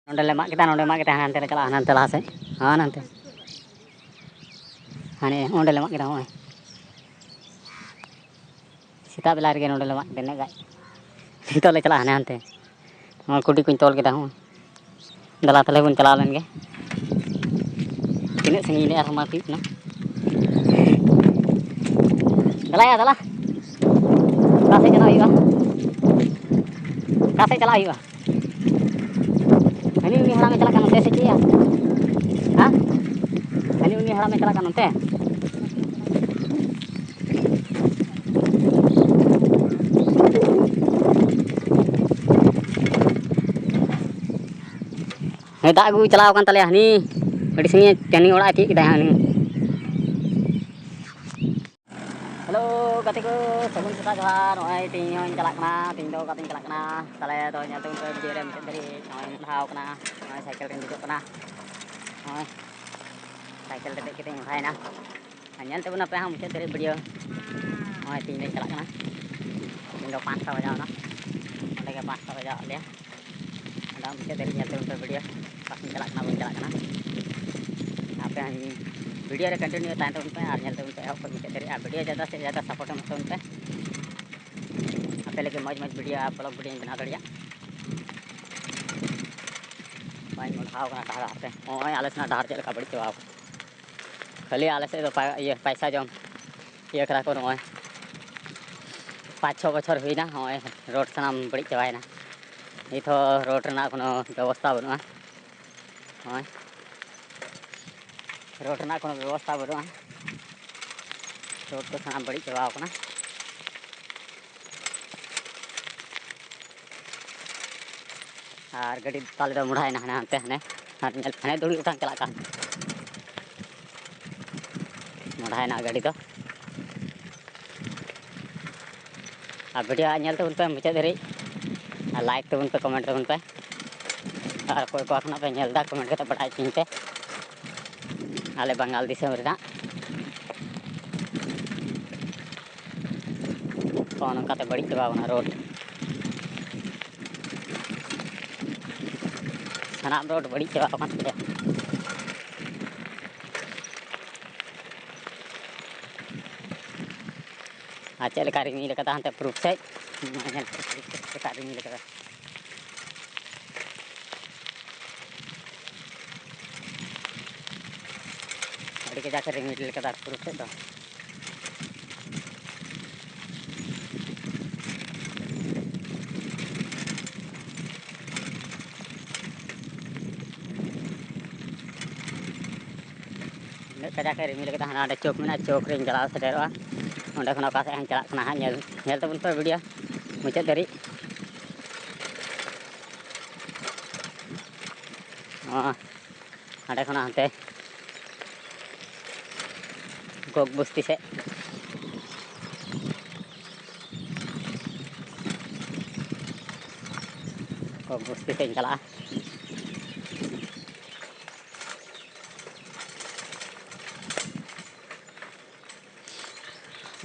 नोंडे माग के माग के हानते ले चला हानते लहा से हाँ हानते हाने ओंडे ले माग के होय सीता बेला रे नोंडे ले माग देने गाय नितो ले चला हाने हानते और कुडी कुन तोल के हूँ दला तले बन चला लेंगे तीन संगी ने आर मार ना दला या दला कासे चला हुआ कासे चला हुआ हनी उनी हड़ा में चला कानते से किया हां हनी उनी हड़ा में चला कानते हे दा गु चलाव कान तले हनी अड़ी संगे चनी ओड़ा ती किदा हनी हेलो गति को सगुन सता जहार ओय ती होय चला कना तीन दो कतिन चला कना तले तो ᱧᱮᱞ ᱛᱮ ᱩᱱᱠᱩ ᱵᱤᱰᱤᱭᱳ ᱨᱮ ᱢᱤᱫ ᱫᱷᱟᱹᱨᱤ ᱱᱚᱜᱼᱚᱭ ᱢᱚᱰᱷᱟᱣ ᱠᱟᱱᱟ ᱱᱚᱜᱼᱚᱭ ᱥᱟᱭᱠᱮᱞ ᱨᱮᱧ ᱫᱮᱡᱚᱜ ᱠᱟᱱᱟ ᱱᱚᱜᱼᱚᱭ ᱥᱟᱭᱠᱮᱞ ᱨᱮ ᱫᱮᱡ ᱠᱟᱛᱮᱧ ᱢᱚᱰᱷᱟᱭᱮᱱᱟ ᱧᱮᱞ ᱛᱟᱵᱚᱱ ᱟᱯᱮ ᱦᱚᱸ ᱢᱩᱪᱟᱹᱫ ᱫᱷᱟᱹᱨᱤᱡ ᱵᱤᱰᱤᱭᱳ ᱱᱚᱜᱼᱚᱭ ᱛᱤᱧ ᱞᱮ ᱪᱟᱞᱟᱜ ᱠᱟᱱᱟ ᱛᱤᱧ ᱫᱚ 5टा ᱵᱟᱡᱟᱣᱱᱟ ᱚᱸᱰᱮ ᱜᱮ 5टा ᱵᱟᱡᱟᱣ ᱟᱞᱮᱭᱟ ᱟᱫᱚ ᱢᱩᱪᱟᱹᱫ ᱫᱷᱟᱹᱨᱤᱡ ᱧᱮᱞ ᱛᱟᱵᱚᱱ ᱯᱮ ᱵᱤᱰᱤᱭᱳ ᱚᱠᱟᱛᱤᱧ ᱪᱟᱞᱟᱜ ᱠᱟᱱᱟ ᱵᱟᱹᱧ ᱪᱟᱞᱟᱜ ᱠᱟᱱᱟ ᱟᱯᱮ ᱦᱚᱸ वीडियो रे कंटिन्यू तान तबन पे और नेल तबन पे एहब मुचाद धरी और वीडियो ज़्यादा से ज़्यादा सपोर्ट एम तबन पे आपे लगे मौज मौज वीडियो ब्लॉग वीडियो बना दड़िया पाई मोढ़ाव कना डहार पे ओय आले सना डहार चेल का बड़ी चवाव खाली आले से तो ये पैसा जम ये करा को ओय 5-6 बछर हुईना ओय रोड सनाम बड़ी चवायना इथो रोड रना कोनो व्यवस्था बनुआ ओय रोड ना कोनो व्यवस्था बनुआ रोड को सनाम बड़ी चवाव कना और गड्डी ताले दो मुढ़ायना हाने हानते हाने हाने दुड़ी उठान चला का मुढ़ायना गाड़ी तो और वीडियो नेल तबन पे मुचाद धरी और लाइक तबन पे कमेंट तबन पे और कोई को अपना पे नेलदा कमेंट करते बड़ाई तीन पे आले बंगाल दिसम रेना कौन काते बड़ी चबावना रोड सनाम रोड बड़ी चबावना चल लेका रिमिल कदा हंते प्रूफ से चेका रिमिल कदा अड़ी के जाकर रिमिल कदा प्रूफ से तो कदा के रिमिल कदा हाना चौक में चौक रे चला सेटेरवा ओंडे खना का से चला कना हा नेल तबन पे वीडियो मुचाद धरी आड़े खना हंते गोग बस्ती से गोग बस्ती से चला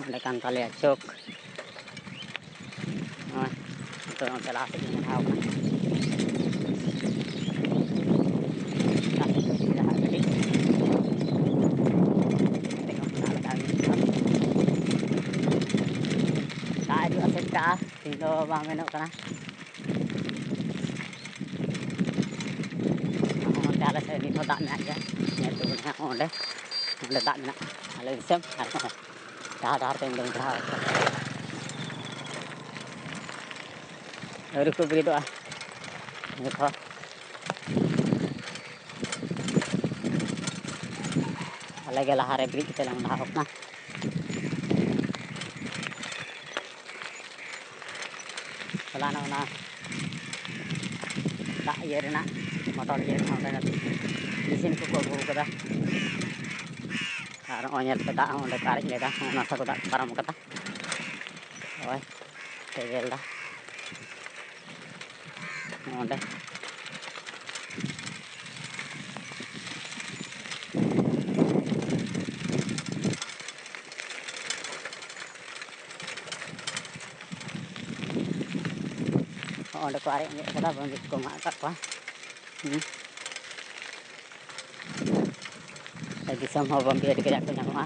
ओंडे कान ताले चौक तो चला से मुढ़ाव का तीन दो बांग मेनो कना ओंडे आले से नितो दाग मेना गया नेल तबन है ओंडे ओंडे दाग मेना आले दिसम आर डहार डहार ते इंदो मुढ़ाव अरु को ब्रिदो नितो आले के लहारे ब्रिज ते ले मुढ़ाव ना चलाना ना दा ये रेना मोटर ये ओंडे मशीन को अगू कदा और ओनेल पे दा ओंडे कारज लेदा ओना सा को दा पारम कदा ओय तेगेलदा ओंडे ओंडे को आरे कदा बंद को मा का दिसम हो बम बिया टिकट को nyamua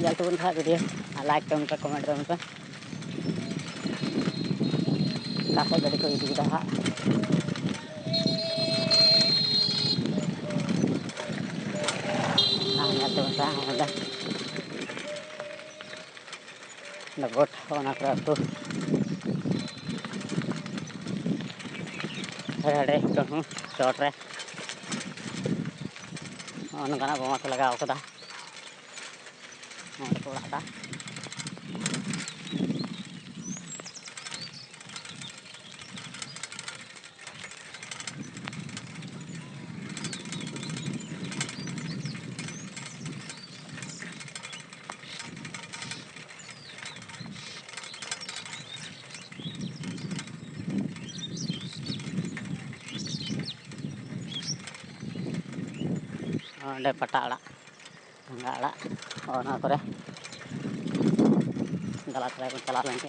jal turun kah video like dong ke comment dong ke kakak jadi ko itu kita ha nyal turun kah ada nagot ona kra tu ada tuh short re ona kana boma ko lagao kada ko ada onde patala enggak ada ona kore dalat lagi